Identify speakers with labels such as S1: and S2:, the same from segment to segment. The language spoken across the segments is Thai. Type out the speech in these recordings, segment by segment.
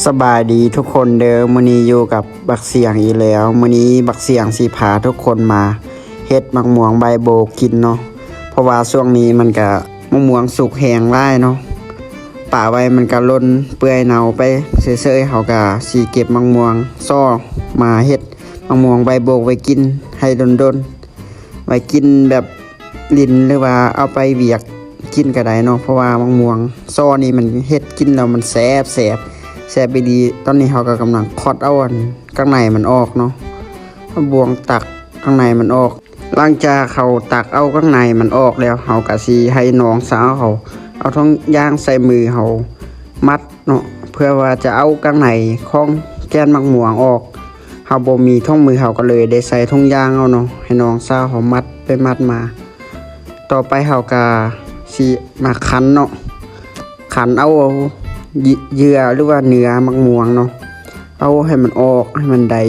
S1: สบายดีทุกคนเด้อมื้อนี้อยู่กับบักเสียงอีกแล้วมื้อนี้บักเสียงสิพาทุกคนมาเฮ็ดมักม่วงใบโบกกินเนาะเพราะว่าช่วงนี้มันก็มะม่วงสุกแห้งหลายเนาะป่าไว้มันก็ล้นเปื่อยเน่าไปเฉยๆเขาก็สิเก็บมักม่วงซ้อมาเฮ็ดมักม่วงใบโบกไว้กินให้ดนๆไว้กินแบบลิ้นหรือว่าเอาไปเวียกกินก็ได้เนาะเพราะว่ามักม่วงซ้อนี่มันเฮ็ดกินแล้วมันแซ่บไปดีตอนนี้เขาก็กำลังคอดเอาอันข้างในมันออกเนาะบวงตักข้างในมันออกหลังจากเขาตักเอาข้างในมันออกแล้วเขาก็สิให้น้องสาวเขาเอาท้องย่างใส่มือเขามัดเนาะเพื่อว่าจะเอาข้างในของแกนมักม่วงออกเขาบ่มีท้องมือเขาก็เลยได้ใส่ท้องย่างเอาเนาะให้น้องสาวเขามัดไปมัดมาต่อไปเขาก็สิมาคั้นเนาะคั้นเอาเหยื่อหรือว่าเนื้อมักม่วงเนาะเอาให้มันออกให้มันได้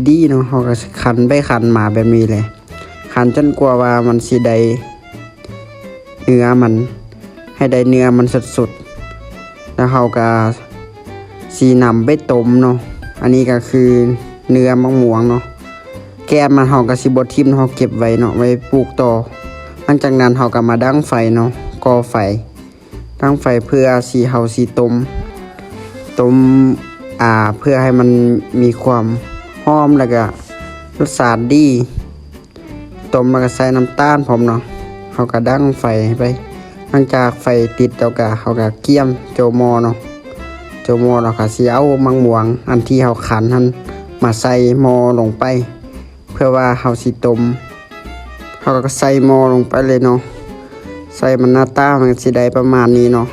S1: ดีเนาะเขาก็คั้นไปคั้นมาแบบนี้เลยคั้นจนกว่าว่ามันสิได้เนื้อมันให้ได้เนื้อมันสดๆแล้วเขาก็สินำไปต้มเนาะอันนี้ก็คือเนื้อมักม่วงเนาะแก้มมันเขาก็สิบ่ทิ่มเขาเก็บไว้เนาะไว้ปลูกต่อหลังจากนั้นเขาก็มาดั้งไฟเนาะก่อไฟตั้งไฟเพื่อสีเฮาสีต้มเพื่อให้มันมีความหอมแล้วก็รสชาติดีต้มแล้วก็ใส่น้ำตาลพร้อมเนาะเฮาก็ดั้งไฟไปหลังจากไฟติดแล้วก็เฮาก็เกี่ยมโจมอเนาะโจมอแล้วก็สิเอามังม่วงอันที่เฮาขันหั่นมาใส่หม้อลงไปเพื่อว่าเฮาสิต้มเฮาก็ใส่หม้อลงไปเลยเนาะใส่มันหน้าตามันสิได้ประมาณนี้เนาะ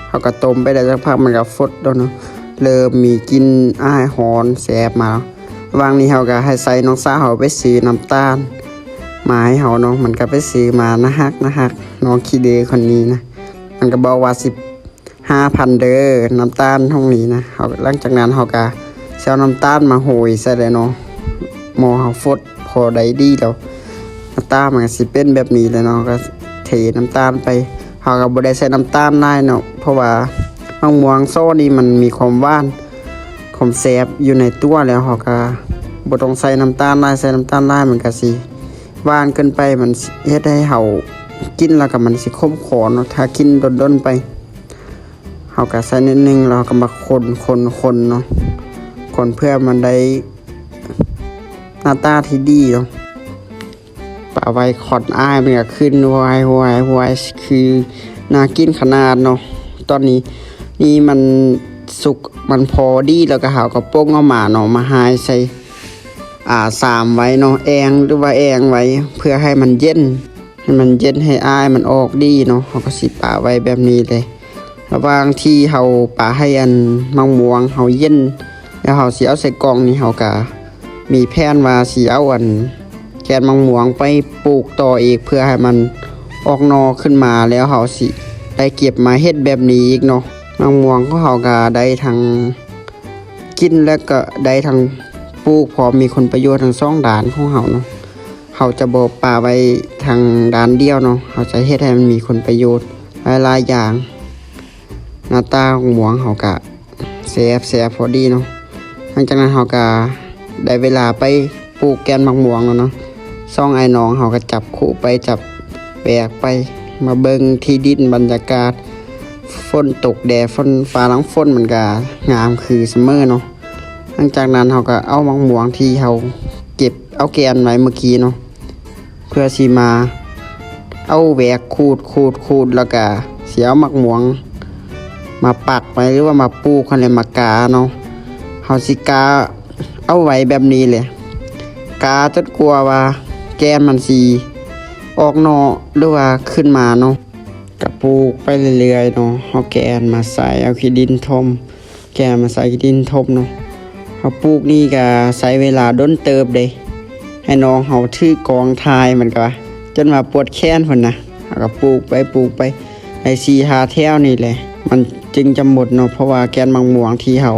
S1: เขาก็ต้มไปได้สักพักมันก็ฟดแล้วเนาะเริ่มมีกลิ่นอ้ายหอนแซ่บมาระหว่างนี้เขาก็ให้ใส่น้องสาวเขาไปซื้อน้ำตาลมาให้เขาเนาะมันก็ไปซื้อมานะฮักน้องขี้เดคนนี้นะมันก็บอกว่า15,000เด้อน้ำตาลห้องนี้นะเขาหลังจากนั้นเขาก็เอาน้ำตาลมาโหยใส่เลยเนาะหม้อเขาฟดพอได้ดีแล้วน้ำตาลมันก็สิเป็นแบบนี้เลยเนาะก็เทน้ำตาลไปเขาก็บ่ได้ใส่น้ำตาลได้เนาะเพราะว่ามังม่วงโซ่นี่มันมีความหวานความแซ่บอยู่ในตัวแล้วเขาก็บ่ต้องใส่น้ำตาลได้ใส่น้ำตาลได้มันก็สิหวานเกินไปมันเฮ็ดให้เขากินแล้วก็มันสิขมขอเนาะถ้ากินดนๆไปเขาก็ใส่นิดนึงแล้วก็มาคนเนาะคนเพื่อมันได้หน้าตาที่ดีเนาะป่าไว้ขอดอ้ายมันก็ขึ้นวายคือน่ากินขนาดเนาะตอนนี้นี่มันสุกมันพอดีแล้วก็หาวกระโป้งเอามาเนาะมาหายใส่สามไว้เนาะแองหรือว่าแองไว้เพื่อให้มันเย็นให้อ้ายมันออกดีเนาะเขาก็สิป่าไว้แบบนี้เลยระหว่างที่เฮาป่าให้อันมังม่วงเฮาเย็นแล้วเฮาสิเอาใส่กล่องนี่เฮาก็มีแผนว่าสิเอาอันแกนมังม่วงไปปลูกต่ออีกเพื่อให้มันออกนอขึ้นมาแล้วเขาสิได้เก็บมาเฮ็ดแบบนี้อีกเนาะมังม่วงของเขาก็ได้ทั้งกินแล้วก็ได้ทั้งปลูกพอมีคุณประโยชน์ทั้งสองด้านของเขาเนาะเขาจะบ่ป่าไว้ทางด้านเดียวเนาะเขาจะเฮ็ดให้มันมีคุณประโยชน์หลายอย่างหน้าตาของม่วงเขาก็แซ่บพอดีเนาะหลังจากนั้นเขาก็ได้เวลาไปปลูกแกนมังม่วงแล้วเนาะซ่องไอ้น้องเขาก็จับคู่ไปจับแบกไปมาเบิ่งที่ดินบรรยากาศฝนตกแดดฝนฟ้าหลังฝนมันก็งามคือเสมอเนาะหลังจากนั้นเขาก็เอามังม่วงที่เขาเก็บเอาแกนไว้เมื่อกี้เนาะเพื่อสิมาเอาแหวกขูดแล้วก็เสียมักม่วงมาปักไว้หรือว่ามาปลูกคันเลยมากาเนาะเขาสิกาเอาไว้แบบนี้เลยกาจนกลัวว่าแกนมันสีออกนอหรือว่าขึ้นมาเนาะกระปลูกไปเรื่อยๆเนาะเอาแกนมาใส่เอาขี้ดินทมแกนมาใส่ขี้ดินทมเนาะเขาปลูกนี่ก็ใช้เวลาด้นเติบเลยให้น้องเขาถือกองทายมันก็จนมาปวดแขนพุ่นนะเขาก็ปลูกไปไอ้4-5แถวนี่แหละมันจึงจะหมดเนาะเพราะว่าแกนมังม่วงที่เขา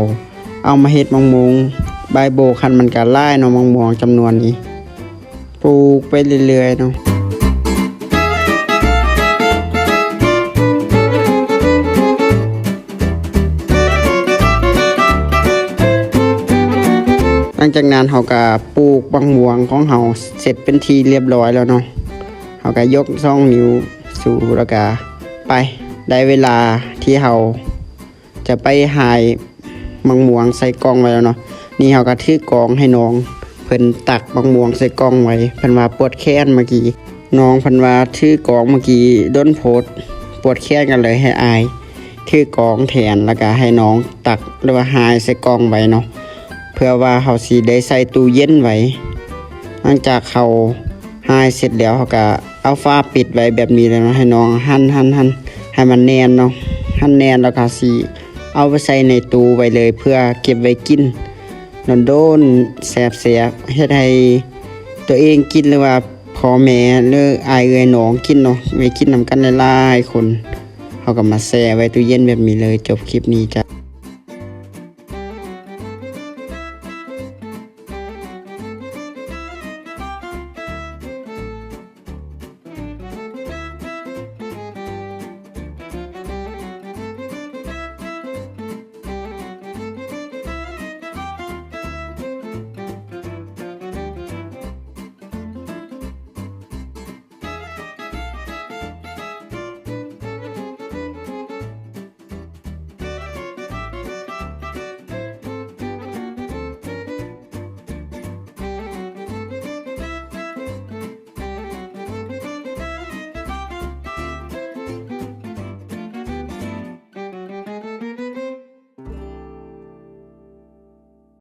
S1: เอามาเฮ็ดมังม่วงใบโบคันมันก็หลายเนาะมังม่วงจำนวนนี้ปลูกไปเรื่อยๆเนาะ
S2: เ
S1: งจากนั้นเขาก็ปลูกบังม่วงของเขาเสร็จเป็นทีเรียบร้อยแล้วเนาะเขาก็ยกซ่องนิ้วสู่แล้วก็ไปได้เวลาที่เขาจะไปหายบังม่วงใส่กล่องไว้แล้วเนาะนี่เขาก็ถือกล่องให้น้องเพิ่นตักบังม่วงใส่กล่องไว้เพิ่นว่าปวดแขนเมื่อกี้น้องเพิ่นว่าถือกล่องเมื่อกี้ด้นโพดปวดแขนกันเลยให้อายถือกล่องแทนแล้วก็ให้น้องตักหรือว่าหายใส่กล่องไว้เนาะเพื่อว่าเขาสิได้ใส่ตู้เย็นไว้หลังจากเขาหายเสร็จแล้วเขาก็เอาฟ้าปิดไว้แบบนี้เลยเนาะให้น้องหั่นให้มันแน่นเนาะหั่นแน่นแล้วก็สิเอาไปใส่ในตู้ไว้เลยเพื่อเก็บไว้กินโดนๆแซ่บๆเฮ็ดให้ตัวเองกินหรือว่าพ่อแม่หรืออายเอ้ยน้องกินเนาะไว้กินนำกันหลายๆคนเขาก็มาแช่ไว้ตู้เย็นแบบนี้เลยจบคลิปนี้จ้ะ